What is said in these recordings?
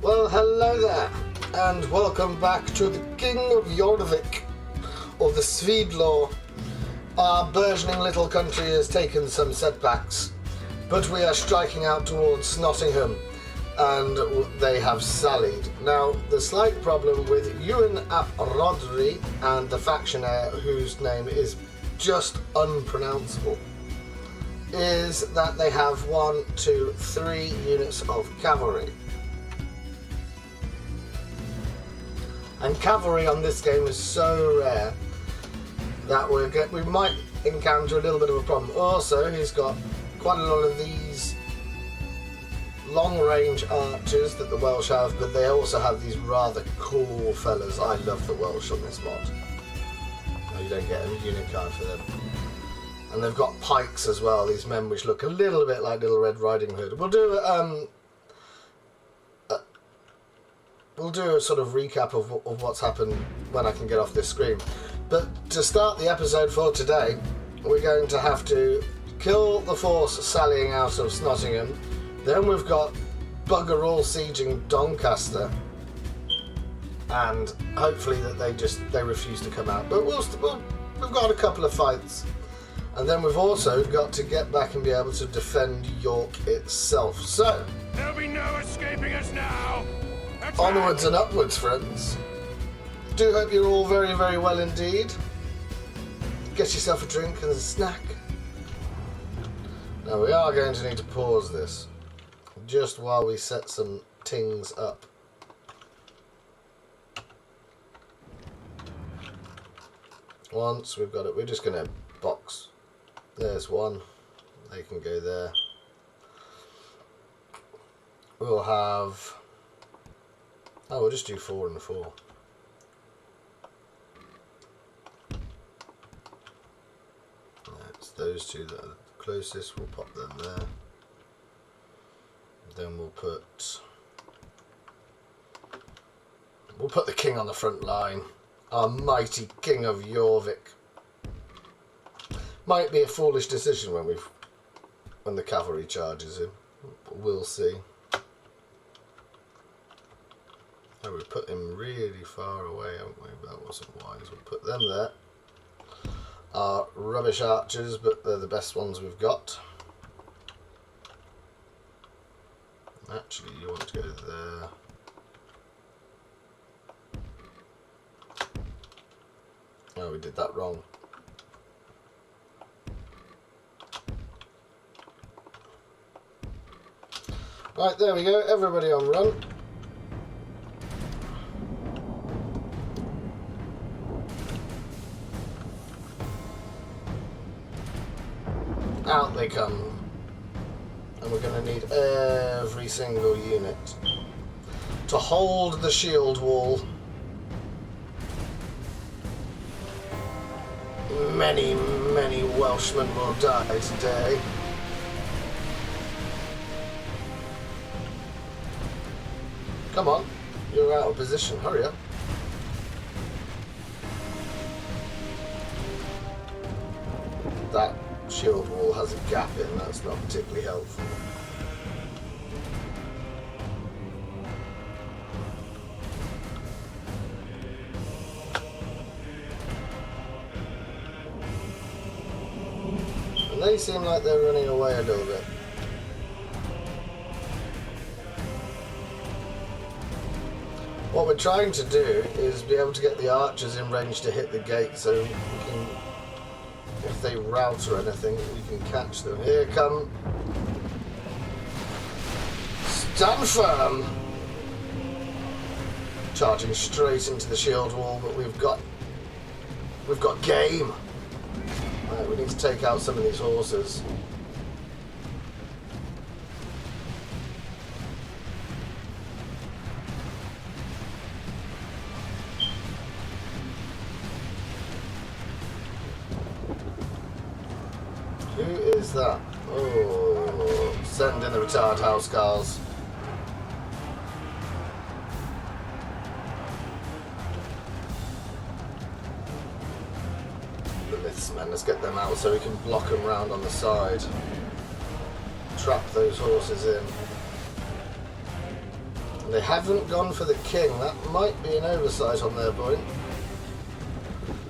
Well, hello there, and welcome back to the King of Yorvik, or the Svedlaw. Our burgeoning little country has taken some setbacks, but we are striking out towards Nottingham, and they have sallied. Now, the slight problem with Ewan ap Rodri and the factionaire, whose name is just unpronounceable, is that they have 3 units of cavalry. And cavalry on this game is so rare that we might encounter a little bit of a problem. Also, he's got quite a lot of these long-range archers that the Welsh have, but they also have these rather cool fellas. I love the Welsh on this mod. No, you don't get a unit card for them. And they've got pikes as well, these men which look a little bit like Little Red Riding Hood. We'll do a sort of recap of what's happened when I can get off this screen. But to start the episode for today, we're going to have to kill the force sallying out of Nottingham. Then we've got bugger all sieging Doncaster, and hopefully that they refuse to come out. But we've got a couple of fights, and then we've also got to get back and be able to defend York itself. So there'll be no escaping us now. Onwards and upwards, friends. Do hope you're all very, very well indeed. Get yourself a drink and a snack. Now we are going to need to pause this just while we set some things up. Once we've got it, we're just going to box. There's one. They can go there. We'll have... Oh, we'll just do 4 and 4. It's those two that are the closest. We'll pop them there. Then we'll put the king on the front line. Our mighty King of Yorvik. Might be a foolish decision when the cavalry charges him. But we'll see. Oh, we put him really far away, haven't we? That wasn't wise. We'll put them there. Our rubbish archers, but they're the best ones we've got. Actually, you want to go there. Oh, we did that wrong. Right, there we go. Everybody on run. Out they come, and we're going to need every single unit to hold the shield wall. Many, many Welshmen will die today. Come on, you're out of position, hurry up. That shield wall has a gap in, that's not particularly helpful. And they seem like they're running away a little bit. What we're trying to do is be able to get the archers in range to hit the gate so we can, if they rout or anything, we can catch them. Here come. Stand firm. Charging straight into the shield wall, but we've got game. Right, we need to take out some of these horses. Who is that? Oh, send in the retired housecarls. The myths men, let's get them out so we can block them round on the side. Trap those horses in. They haven't gone for the king. That might be an oversight on their point.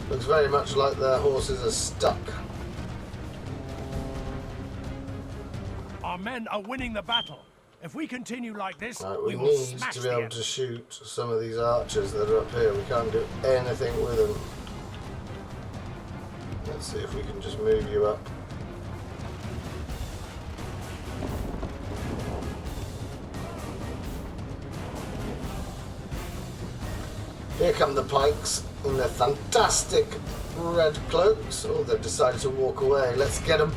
Looks very much like their horses are stuck. Our men are winning the battle. If we continue like this, Right, we we will need smash to be the able enemy. to shoot some of these archers that are up here. We can't do anything with them. Let's see if we can just move you up. Here come the pikes in their fantastic red cloaks. Oh, they've decided to walk away. Let's get them.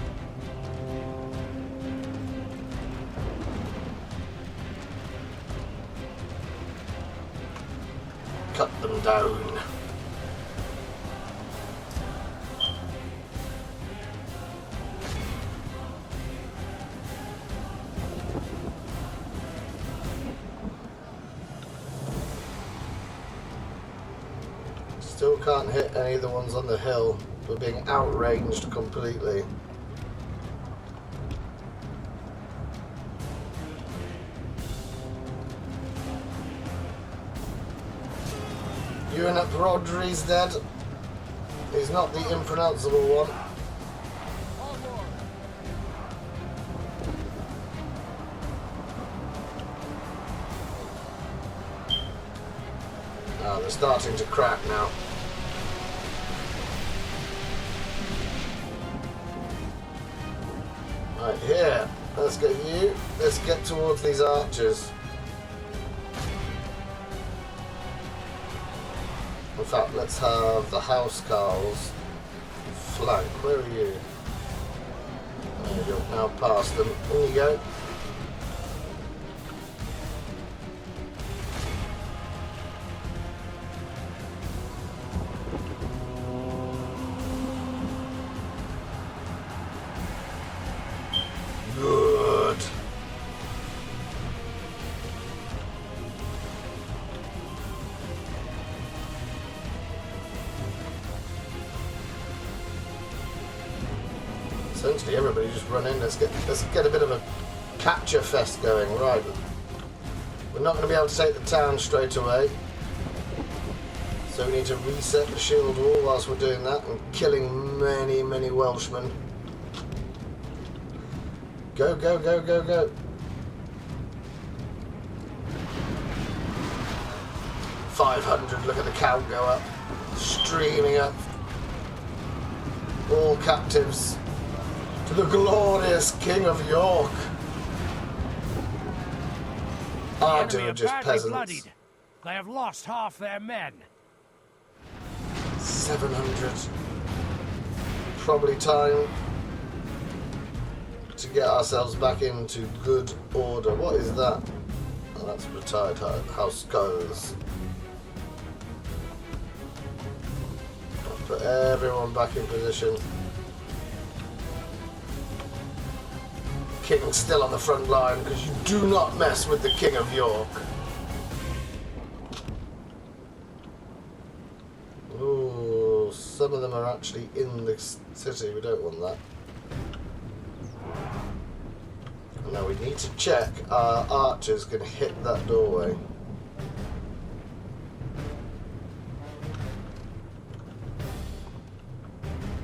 Cut them down. Still can't hit any of the ones on the hill. We're being outranged completely. Unip Rodri's dead. He's not the impronounceable one. Oh, they're starting to crack now. Right, here. Let's get you. Let's get towards these archers. In fact, let's have the housecarls flank. Where are you? There you go. Now past them. In you go. Good. Essentially, everybody just run in. Let's get a bit of a capture fest going. Right. We're not going to be able to take the town straight away, so we need to reset the shield wall whilst we're doing that and killing many, many Welshmen. Go, go, go, go, go. $500, look at the count go up. Streaming up. All captives to the glorious King of York. Our two Enemy are just badly peasants. bloodied. They have lost half their men. 700. Probably time to get ourselves back into good order. What is that? Oh, that's retired house girls. Put everyone back in position. King's still on the front line because you do not mess with the King of York. Ooh, some of them are actually in the city. We don't want that. Now we need to check our archers can hit that doorway.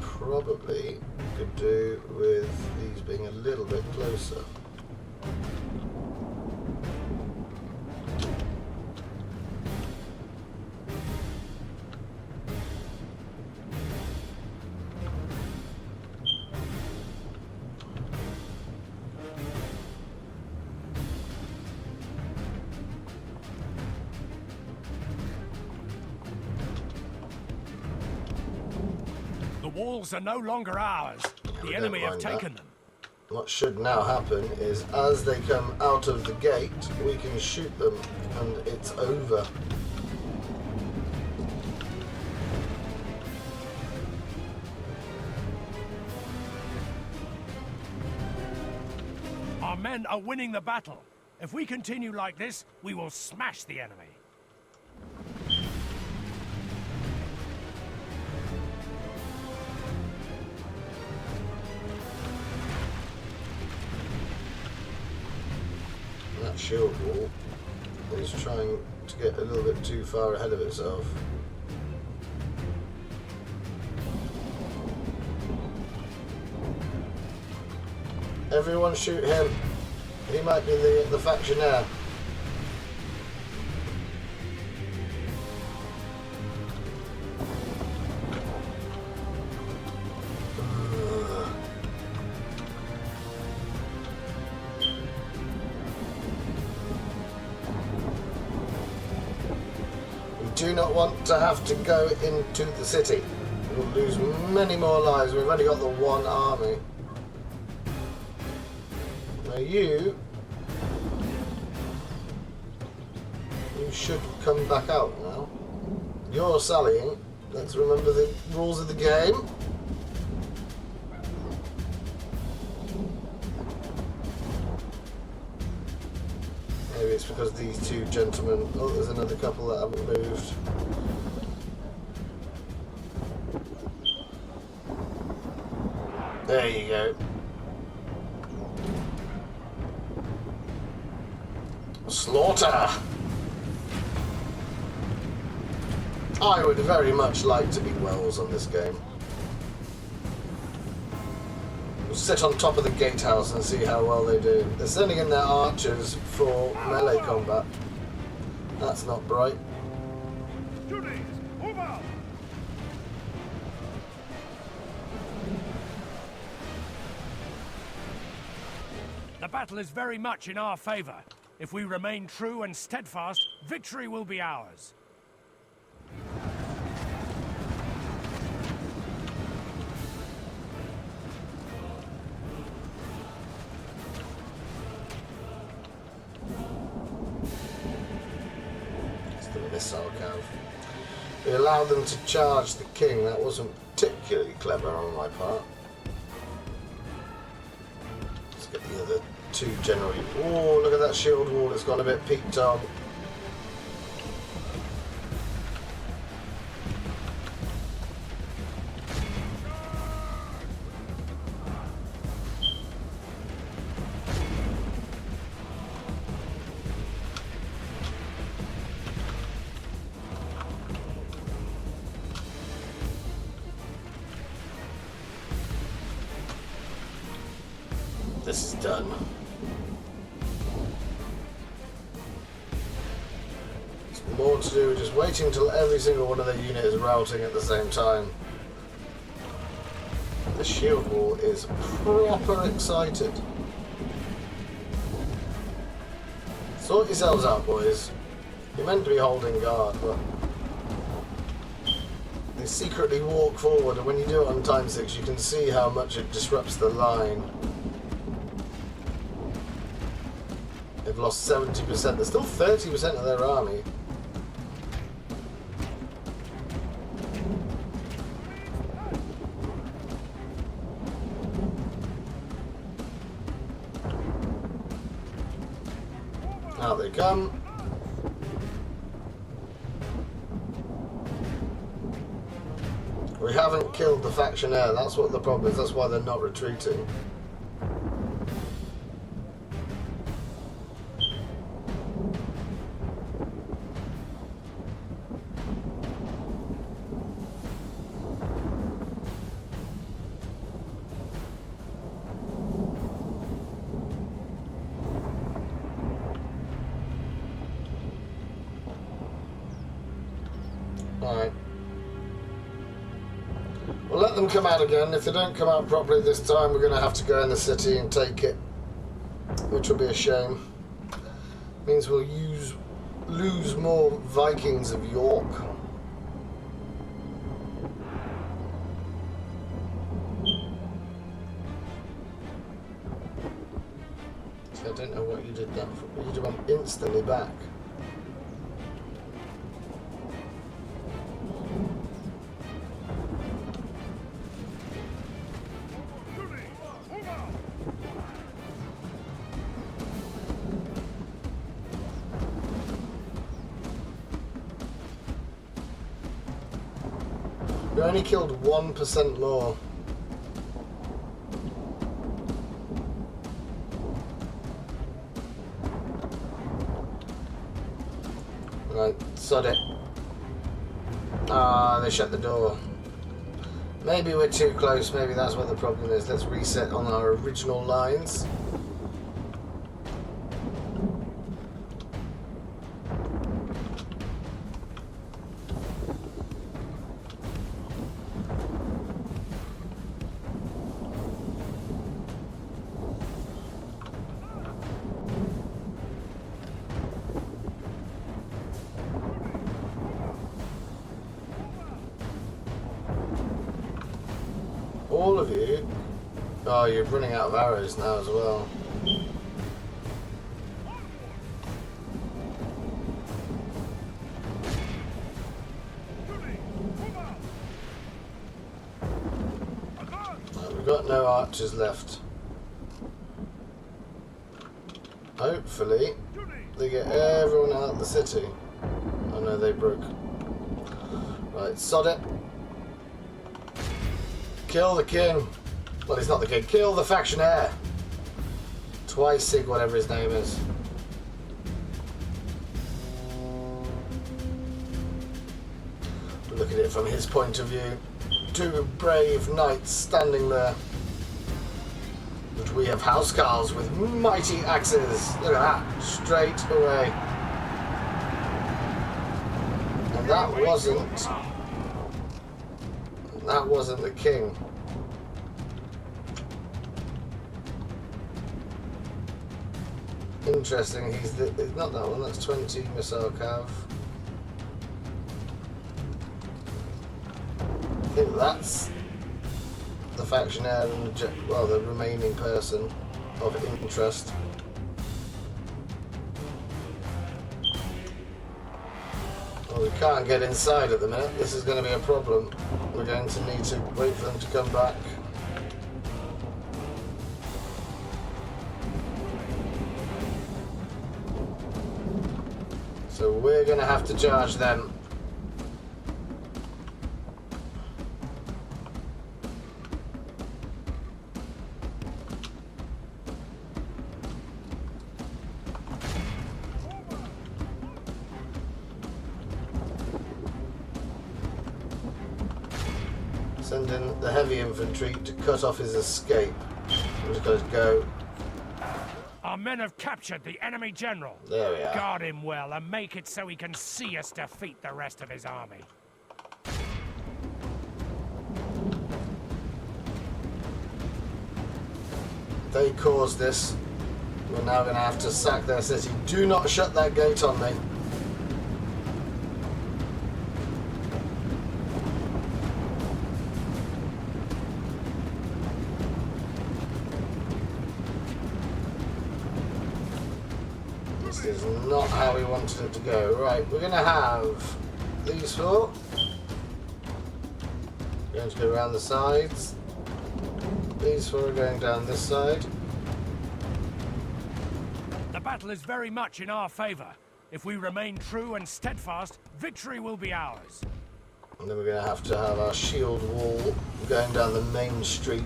Probably could do with these being a little bit closer. The walls are no longer ours. we The don't enemy have mind that. taken them. What should now happen is as they come out of the gate, we can shoot them and it's over. Our men are winning the battle. If we continue like this, we will smash the enemy. That shield wall is trying to get a little bit too far ahead of itself. Everyone shoot him. He might be the factionaire. Do not want to have to go into the city. We'll lose many more lives. We've only got the one army. Now you should come back out now. You're sallying. Let's remember the rules of the game. Maybe it's because these two gentlemen... Oh, there's another couple that haven't moved. There you go. Slaughter! I would very much like to be Wells on this game. We'll sit on top of the gatehouse and see how well they do. They're sending in their archers for melee combat. That's not bright. The battle is very much in our favor. If we remain true and steadfast, victory will be ours. It's the missile cav. We allowed them to charge the king. That wasn't particularly clever on my part. Let's get the other two generally. Oh, look at that shield wall. It's gone a bit peaked on. This is done. There's more to do, just waiting until every single one of their unit is routing at the same time. The shield wall is proper excited. Sort yourselves out, boys. You're meant to be holding guard, but they secretly walk forward, and when you do it on time 6, you can see how much it disrupts the line. They've lost 70%. There's still 30% of their army. Out they come. We haven't killed the factionaire. That's what the problem is. That's why they're not retreating. Alright. We'll let them come out again. If they don't come out properly this time, we're going to have to go in the city and take it, which will be a shame. Means we'll lose more Vikings of York. So I don't know what you did that for. You went instantly back. We only killed 1% more. Right, sod it. Ah, they shut the door. Maybe we're too close, maybe that's what the problem is. Let's reset on our original lines. All of you? Oh, you're running out of arrows now as well. Right, we've got no archers left. Hopefully, they get everyone out of the city. Oh no, they broke. Right, sod it. Kill the king. Well, he's not the king. Kill the factionaire. Twice-sig, whatever his name is. Look at it from his point of view. Two brave knights standing there. But we have housecarls with mighty axes. Look at that. Straight away. And that wasn't the king. Interesting, he's not that one, that's 20 missile cav. I think that's the factionaire and the remaining person of interest. Well, we can't get inside at the minute. This is going to be a problem. We're going to need to wait for them to come back. So we're going to have to charge them. Send in the heavy infantry to cut off his escape. I'm just going to go. Our men have captured the enemy general. There we are. Guard him well and make it so he can see us defeat the rest of his army. They caused this. We're now going to have to sack their city. Do not shut that gate on me. This is not how we wanted it to go. Right, we're going to have these four. Going to go around the sides. These four are going down this side. The battle is very much in our favor. If we remain true and steadfast, victory will be ours. And then we're going to have our shield wall going down the main street.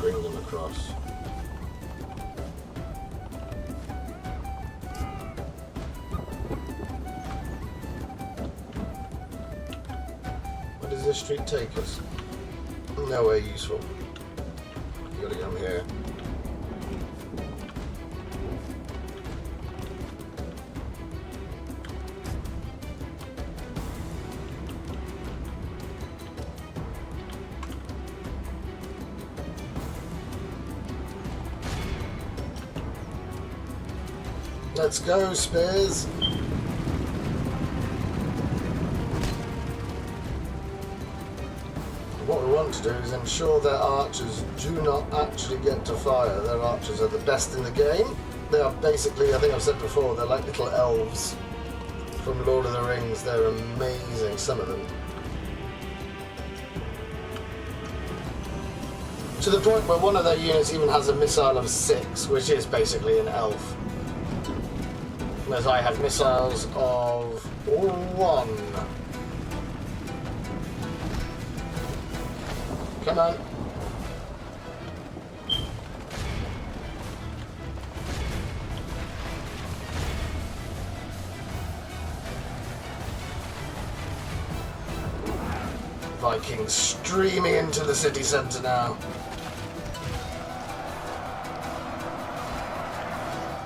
Bring them across. Where does this street take us? Nowhere useful. You gotta come here. Let's go, Spears! What we want to do is ensure their archers do not actually get to fire. Their archers are the best in the game. They are basically, I think I've said before, they're like little elves from Lord of the Rings. They're amazing, some of them. To the point where one of their units even has a missile of 6, which is basically an elf. Whereas I have missiles of 1. Come on. Vikings streaming into the city centre now.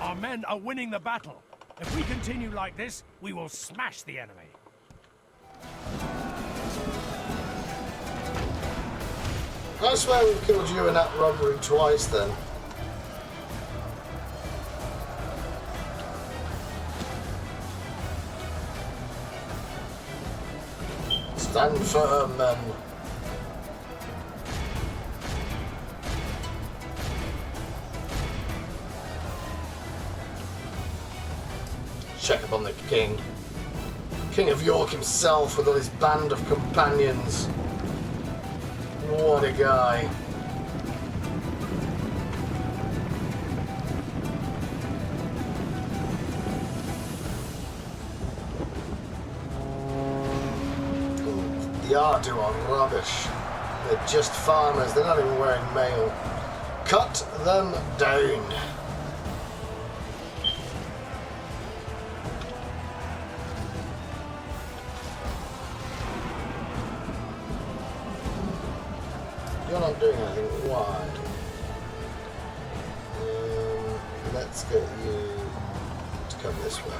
Our men are winning the battle. If we continue like this, we will smash the enemy. I swear we've killed you in that robbery twice then. Stand firm, men. Check upon the king. King of York himself with all his band of companions. What a guy. The Ardu are rubbish. They're just farmers, they're not even wearing mail. Cut them down. You're not doing anything. Why? Let's get you to come this way.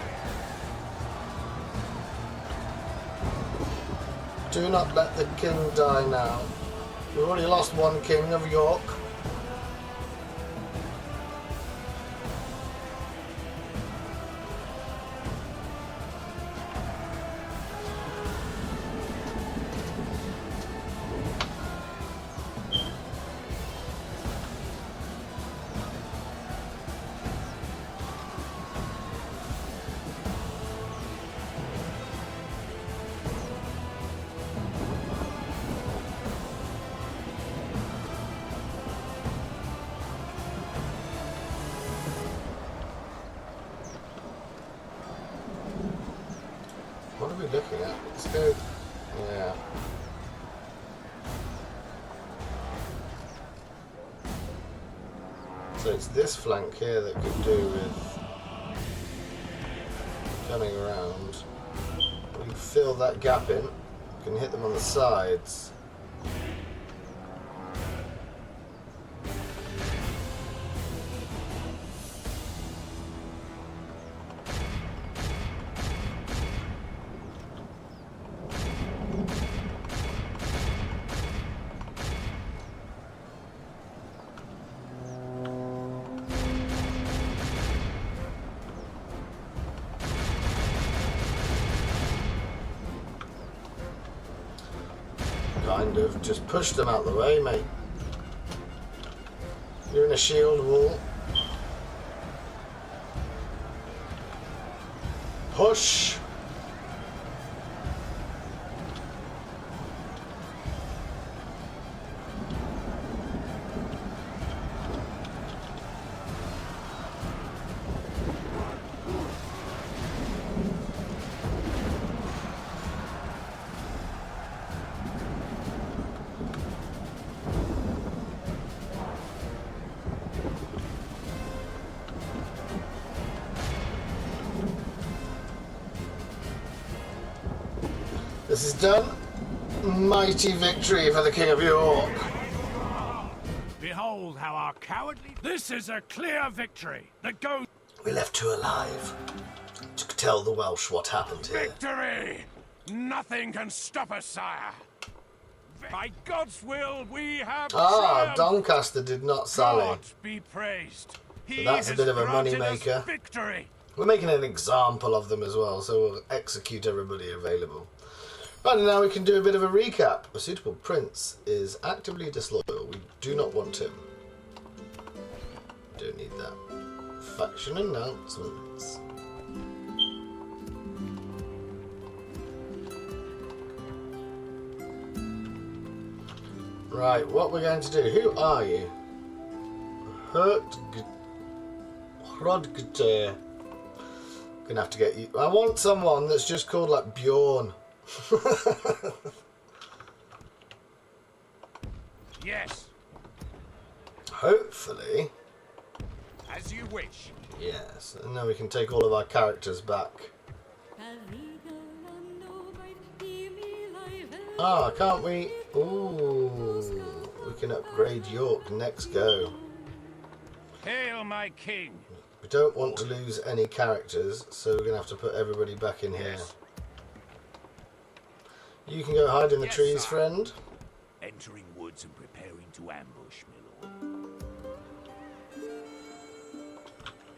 Do not let the king die now. We've already lost one king of York. What are we looking at? Let's go. Yeah. So it's this flank here that could do with coming around. We can fill that gap in. We can hit them on the sides. Kind of. Just push them out the way, mate. You're in a shield wall. Push! This is done. Mighty victory for the King of York. Behold how our cowardly... This is a clear victory that goes... We left two alive to tell the Welsh what happened here. Victory! Nothing can stop us, sire. By God's will, we have triumphed. Doncaster did not sally. God be praised. So that's a bit of a money maker. Victory. We're making an example of them as well, so we'll execute everybody available. Right, and now we can do a bit of a recap. A suitable prince is actively disloyal. We do not want him. Don't need that. Faction announcements. Right, what we're going to do. Who are you? Hrodgter. Gonna have to get you. I want someone that's just called like Bjorn. Yes. Hopefully. As you wish. Yes, and then we can take all of our characters back. Ah, can't we? Ooh, we can upgrade York next go. Hail, my king. We don't want to lose any characters, so we're going to have to put everybody back in here. Yes. You can go hide in the Yes, trees, sir. friend. Entering woods and preparing to ambush, my lord.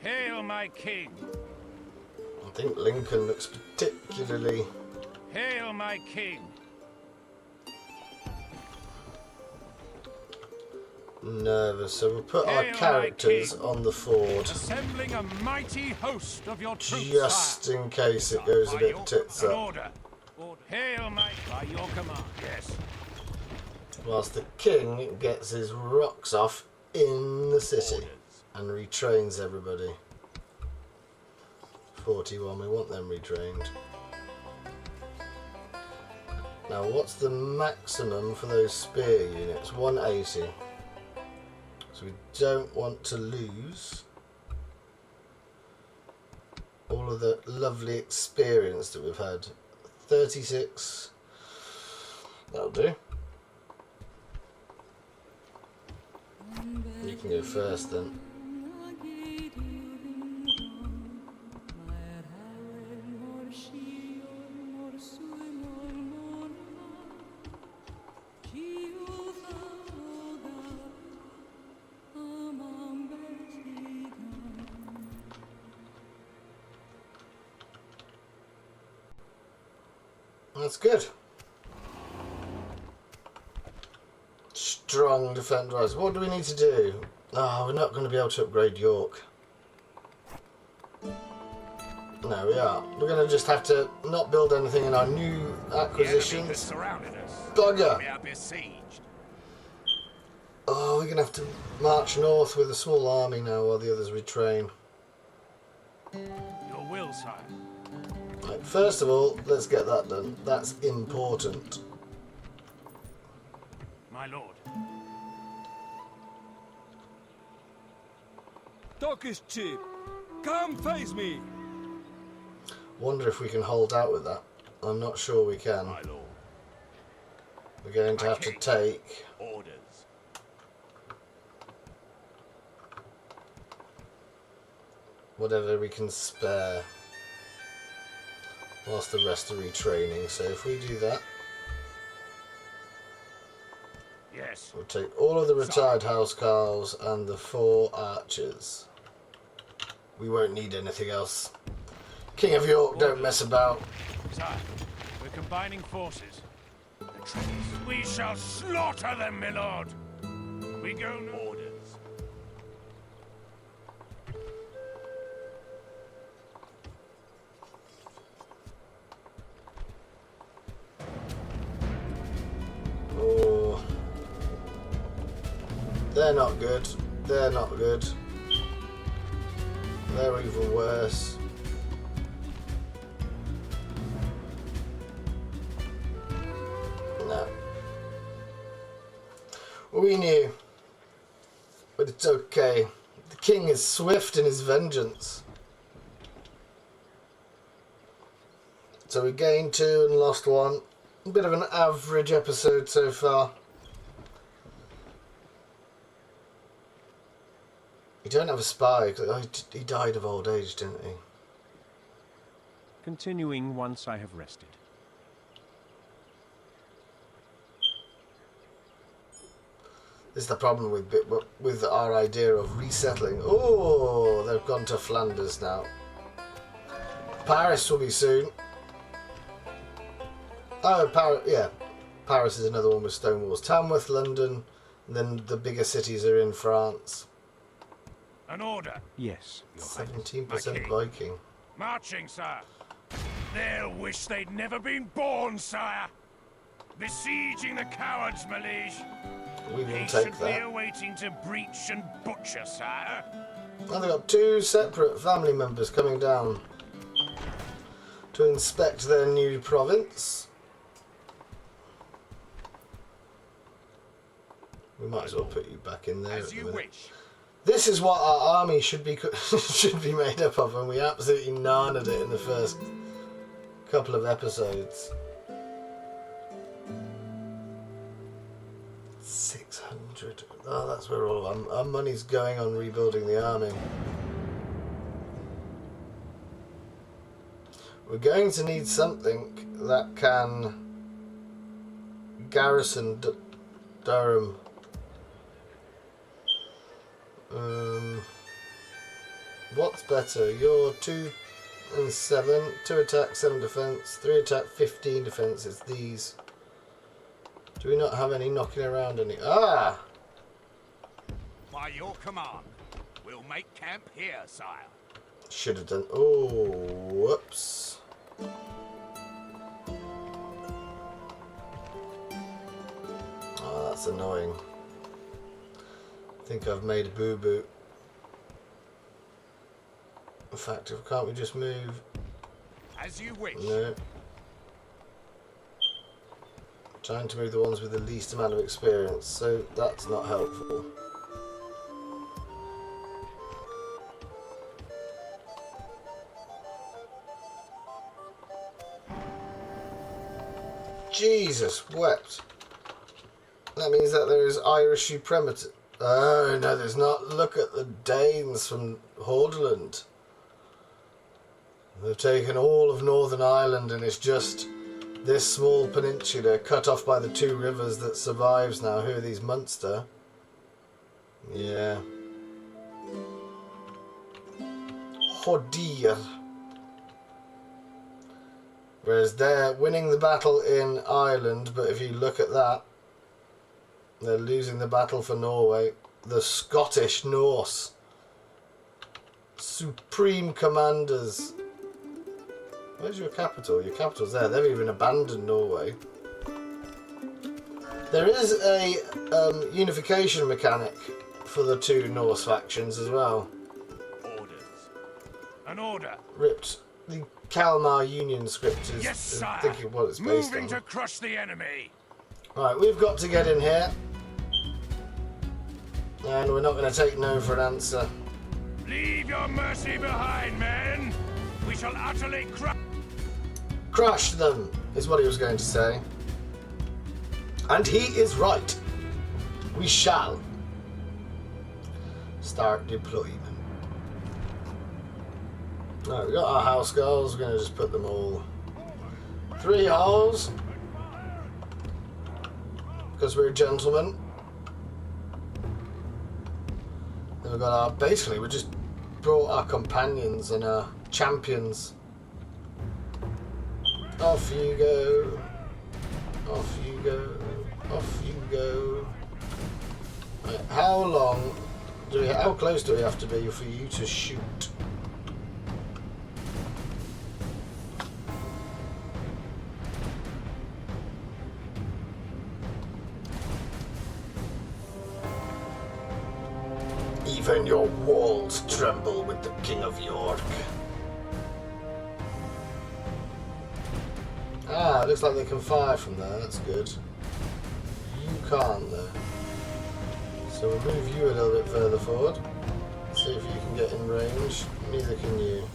Hail, my king. I think Lincoln looks particularly Hail, my king. nervous, so we'll put our Hail, my characters king. on the ford, Assembling a mighty host of your troops, just sire. in case it goes a By bit your- tits an up. order. Hail, my... By your command, yes. Whilst the king gets his rocks off in the city Orders. and retrains everybody. 41, we want them retrained. Now what's the maximum for those spear units? 180. So we don't want to lose all of the lovely experience that we've had. 36. That'll do. You can go first then. That's good. Strong defend rise. What do we need to do? Oh, we're not going to be able to upgrade York. No, we are. We're going to just have to not build anything in our new The enemy has acquisitions. surrounded us. Bugger! We are besieged. Oh, we're going to have to march north with a small army now while the others retrain. Your will, sire. Right, first of all, let's get that done. That's important. My lord. Talk is cheap. Come face me. Wonder if we can hold out with that. I'm not sure we can. My lord. We're going to have to take... Orders. whatever we can spare whilst the rest are retraining. So if we do that, Yes. we'll take all of the retired housecarls and the 4 archers. We won't need anything else. King of York, don't mess about. Sire, we're combining forces. The traitors. We shall slaughter them, my lord. We go no orders. Oh, they're not good. They're not good. They're even worse. No. We knew. But it's okay. The king is swift in his vengeance. So we gained 2 and lost 1. A bit of an average episode so far. You don't have a spy. Oh, he died of old age, didn't he? Continuing once I have rested. This is the problem with our idea of resettling. Oh, they've gone to Flanders now. Paris will be soon. Oh, Paris, yeah. Paris is another one with stone walls. Tamworth, London, and then the bigger cities are in France. An order. Yes, Your Highness. 17% My king. Viking. Marching, sire. They'll wish they'd never been born, sire. Besieging the cowards, my liege. We will take Patiently that. awaiting to breach and butcher, sire. And they've got two separate family members coming down to inspect their new province. We might as well put you back in there. As you wish. This is what our army should be should be made up of, and we absolutely narnered it in the first couple of episodes. 600. Oh, that's where all our money's going on rebuilding the army. We're going to need something that can garrison Durham. What's better? You're 2 and 7, 2 attack, 7 defense, 3 attack, 15 defense. It's these. Do we not have any knocking around any? Ah! By your command, we'll make camp here, sire. Should have done. Oh, whoops. Oh, that's annoying. I think I've made a boo-boo. In fact, can't we just move? As you wish. No. Trying to move the ones with the least amount of experience, so that's not helpful. Jesus wept. That means that there is Irish supremacy. Oh no, there's not. Look at the Danes from Hordaland. They've taken all of Northern Ireland, and it's just this small peninsula cut off by the 2 rivers that survives now. Who are these? Munster? Yeah. Hodir. Whereas they're winning the battle in Ireland, but if you look at that, they're losing the battle for Norway. The Scottish Norse. Supreme Commanders. Where's your capital? Your capital's there. They've even abandoned Norway. There is a unification mechanic for the 2 Norse factions as well. Orders. An order. Ripped. The Kalmar Union script is Yes, sire. thinking what it's based Moving on. to crush the enemy. Right, we've got to get in here. And we're not going to take no for an answer. Leave your mercy behind, men. We shall utterly Crush them, is what he was going to say. And he is right. We shall start deployment. Right, we got our house goals. We're going to just put them all 3 holes. Because we're gentlemen. Then we've got our, basically we just brought our companions and our champions. Off you go. Off you go. Off you go. Right, how long do we, how close do we have to be for you to shoot? Even your walls tremble with the King of York. Ah, it looks like they can fire from there, that's good. You can't though. So we'll move you a little bit further forward. See if you can get in range. Neither can you.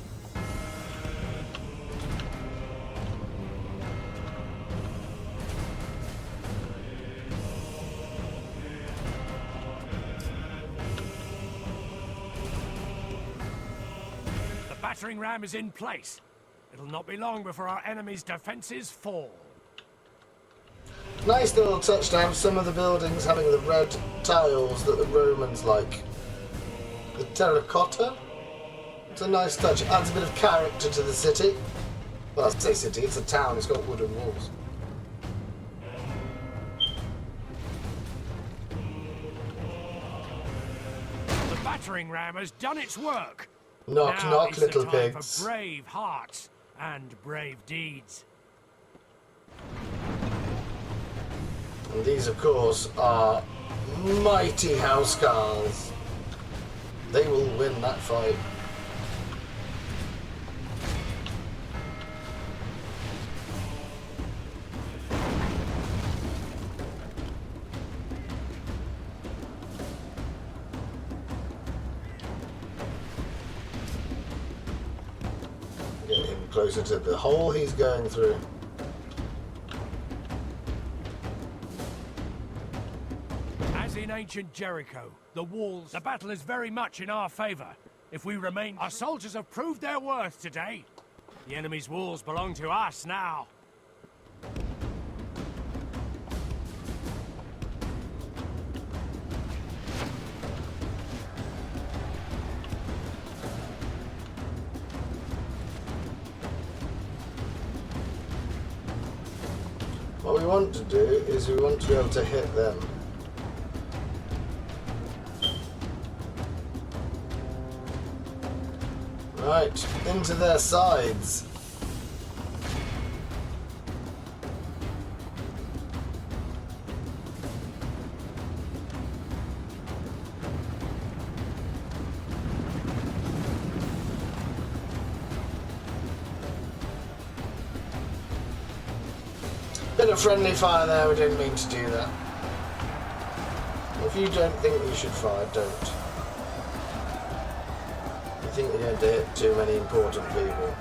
The battering ram is in place. It'll not be long before our enemy's defenses fall. Nice little touch to have some of the buildings having the red tiles that the Romans like. The terracotta. It's a nice touch. It adds a bit of character to the city. Well, I say city, it's a town. It's got wooden walls. The battering ram has done its work. Knock, Now knock, is the little time pigs. for brave hearts and brave deeds. And these, of course, are mighty housecarls. They will win that fight. Get him closer to the hole he's going through. As in ancient Jericho, the battle is very much in our favor. If we remain, our soldiers have proved their worth today. The enemy's walls belong to us now. What we want to do is we want to be able to hit them. Right, into their sides. Bit of friendly fire there, we didn't mean to do that. If you don't think you should fire, don't. You think you're going to hit too many important people.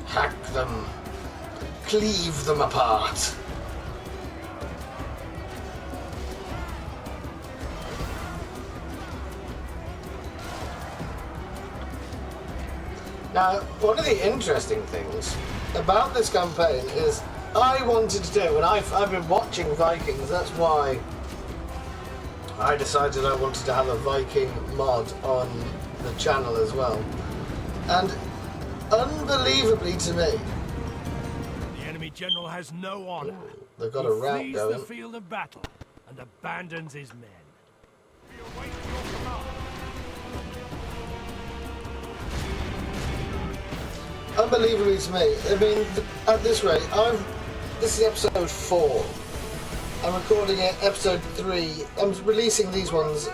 Hack them. Cleave them apart. Now, one of the interesting things about this campaign is I wanted to do it when I've been watching Vikings. That's why I decided I wanted to have a Viking mod on the channel as well. And unbelievably to me, The enemy general has no honor. they've got a He rout flees going. the field of battle and abandons his men. We await your command. Unbelievably to me. I mean, at this rate, this is episode 4. I'm recording it episode 3. I'm releasing these ones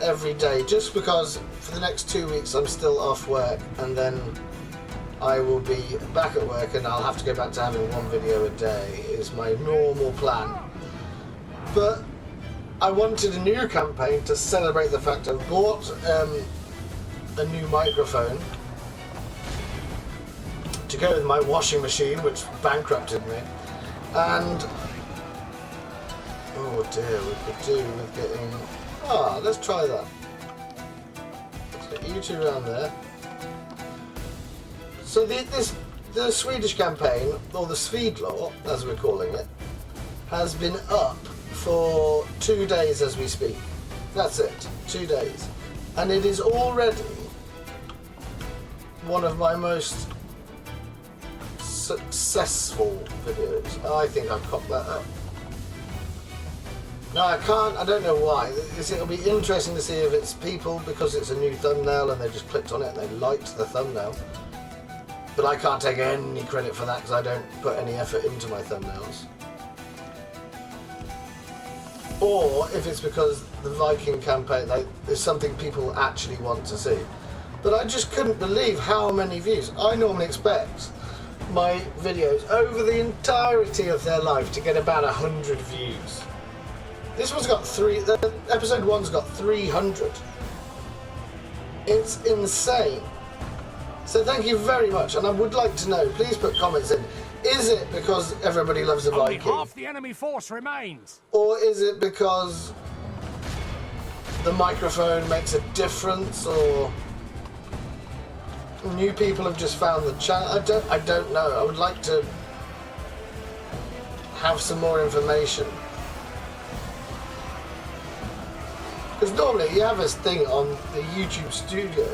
every day just because for the next 2 weeks I'm still off work, and then I will be back at work and I'll have to go back to having one video a day is my normal plan. But I wanted a new campaign to celebrate the fact I've bought a new microphone to go with my washing machine, which bankrupted me, and oh dear, we could do with getting. Let's try that. Let's get you two around there. So the Swedish campaign, or the Svedlaw, as we're calling it, has been up for 2 days as we speak. That's it, 2 days, and it is already one of my most successful videos. I think I've cocked that up. No, I don't know why. It'll be interesting to see if it's people because it's a new thumbnail and they just clicked on it and they liked the thumbnail. But I can't take any credit for that because I don't put any effort into my thumbnails. Or if it's because the Viking campaign is something people actually want to see. But I just couldn't believe how many views. I normally expect my videos over the entirety of their life to get about 100 views. This one's got episode 1's got 300. It's insane. So thank you very much, and I would like to know, please put comments in, is it because everybody loves a Only Viking? half the enemy force remains. Or is it because the microphone makes a difference, or new people have just found the channel? I don't know. I would like to have some more information. Because normally you have this thing on the YouTube studio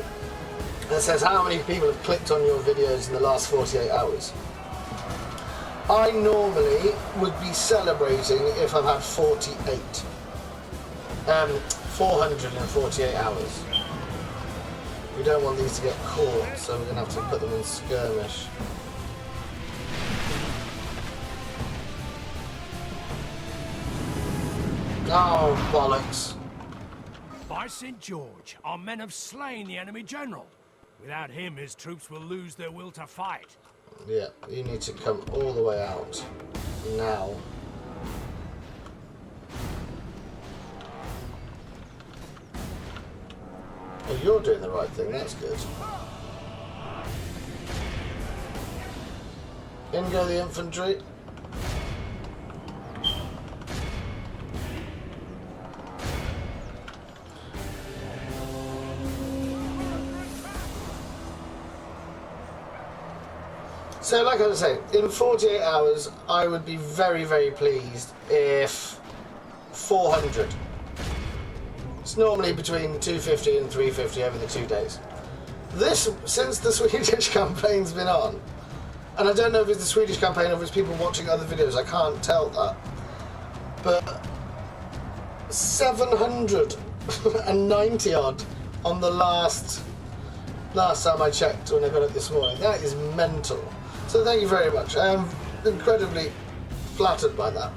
that says how many people have clicked on your videos in the last 48 hours. I normally would be celebrating if I've had 448 hours. We don't want these to get caught, so we're going to have to put them in skirmish. Oh, bollocks. By St. George, our men have slain the enemy general. Without him, his troops will lose their will to fight. Yeah, you need to come all the way out. Now. Oh, you're doing the right thing, that's good. In go the infantry. So, like I was saying, in 48 hours, I would be very, very pleased if 400. It's normally between 250 and 350 over the 2 days. This, since the Swedish campaign's been on, and I don't know if it's the Swedish campaign or if it's people watching other videos, I can't tell that, but 790 odd on the last time I checked when I got it this morning. That is mental. So thank you very much. I am incredibly flattered by that.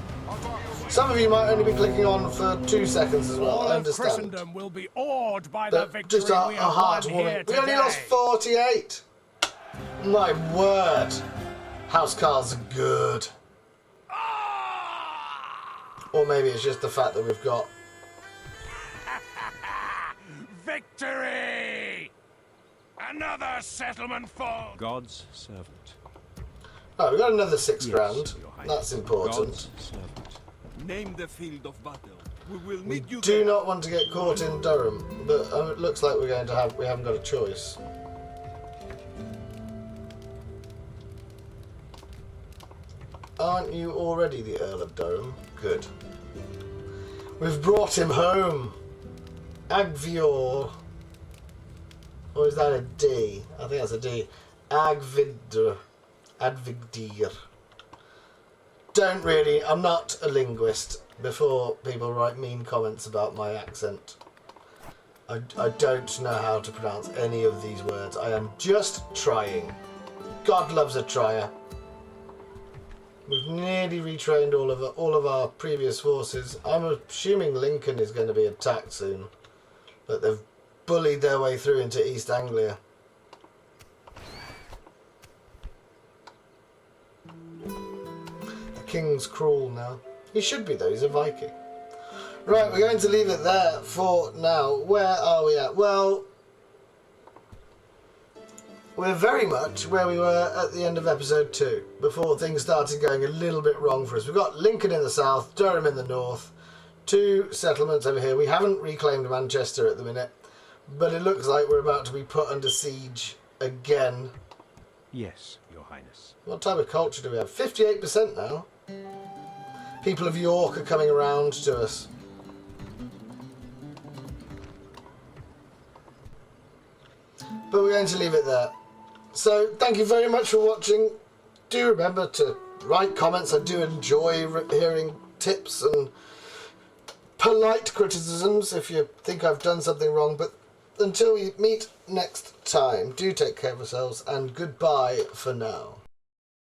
Some of you might only be clicking on for 2 seconds as well. All I of understand. Christendom will be awed by the But victory just a we have heart won warming. here We only today. lost 48. My word. House Carls are good. Or maybe it's just the fact that we've got... Victory! Another settlement fall. God's servant. Oh, we've got another 6 Yes, grand. Your Highness. That's important. God's servant. Name the field of battle. We will We meet you do there. not want to get caught in Durham, but it looks like we haven't got a choice. Aren't you already the Earl of Durham? Good. We've brought him home. Agvior. Or is that a D? I think that's a D. Agvidr. Advigdir. Don't really, I'm not a linguist before people write mean comments about my accent. I don't know how to pronounce any of these words. I am just trying. God loves a trier. We've nearly retrained all of our previous forces. I'm assuming Lincoln is going to be attacked soon, but they've bullied their way through into East Anglia. The king's cruel now. He should be though, he's a Viking. Right, we're going to leave it there for now. Where are we at? Well, we're very much where we were at the end of episode 2, before things started going a little bit wrong for us. We've got Lincoln in the south, Durham in the north, 2 settlements over here. We haven't reclaimed Manchester at the minute, but it looks like we're about to be put under siege again. Yes, Your Highness. What type of culture do we have? 58% now. People of York are coming around to us. But we're going to leave it there. So thank you very much for watching. Do remember to write comments. I do enjoy hearing tips and polite criticisms if you think I've done something wrong. But until we meet next time, do take care of yourselves and goodbye for now.